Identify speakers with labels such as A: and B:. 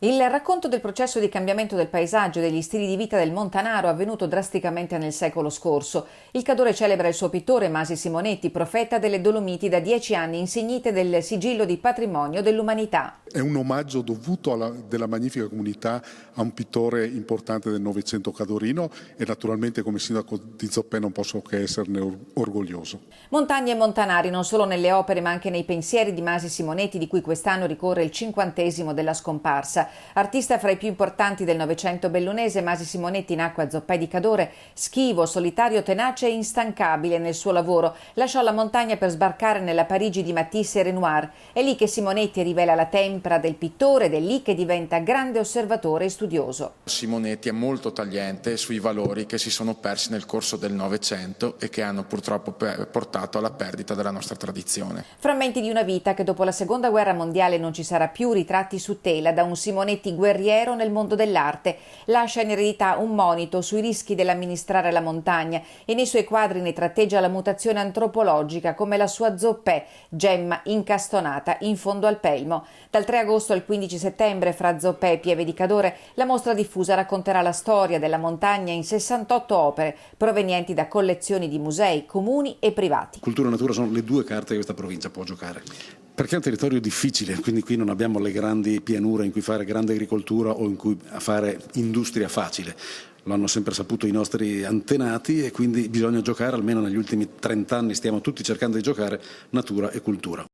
A: Il racconto del processo di cambiamento del paesaggio e degli stili di vita del Montanaro avvenuto drasticamente nel secolo scorso. Il Cadore celebra il suo pittore Masi Simonetti, profeta delle Dolomiti da 10 anni, insignite del sigillo di patrimonio dell'umanità.
B: È un omaggio dovuto della magnifica comunità a un pittore importante del Novecento cadorino e naturalmente come sindaco di Zoppè non posso che esserne orgoglioso.
A: Montagne e montanari non solo nelle opere ma anche nei pensieri di Masi Simonetti, di cui quest'anno ricorre il 50° della scomparsa. Artista fra i più importanti del Novecento bellunese, Masi Simonetti nacque a Zoppè di Cadore, schivo, solitario, tenace e instancabile nel suo lavoro. Lasciò la montagna per sbarcare nella Parigi di Matisse e Renoir. È lì che Simonetti rivela la tempra del pittore ed è lì che diventa grande osservatore e studioso.
C: Simonetti è molto tagliente sui valori che si sono persi nel corso del Novecento e che hanno purtroppo portato alla perdita della nostra tradizione.
A: Frammenti di una vita che dopo la Seconda Guerra Mondiale non ci sarà più, ritratti su tela da un Simonetti guerriero nel mondo dell'arte. Lascia in eredità un monito sui rischi dell'amministrare la montagna e nei suoi quadri ne tratteggia la mutazione antropologica, come la sua Zoppè, gemma incastonata in fondo al Pelmo. Dal 3 agosto al 15 settembre, fra Zoppè e Pieve di Cadore, la mostra diffusa racconterà la storia della montagna in 68 opere provenienti da collezioni di musei, comuni e privati.
D: Cultura e natura sono le due carte che questa provincia può giocare. Perché è un territorio difficile, quindi qui non abbiamo le grandi pianure in cui fare grande agricoltura o in cui fare industria facile. Lo hanno sempre saputo i nostri antenati e quindi bisogna giocare, almeno negli ultimi 30 anni stiamo tutti cercando di giocare, natura e cultura.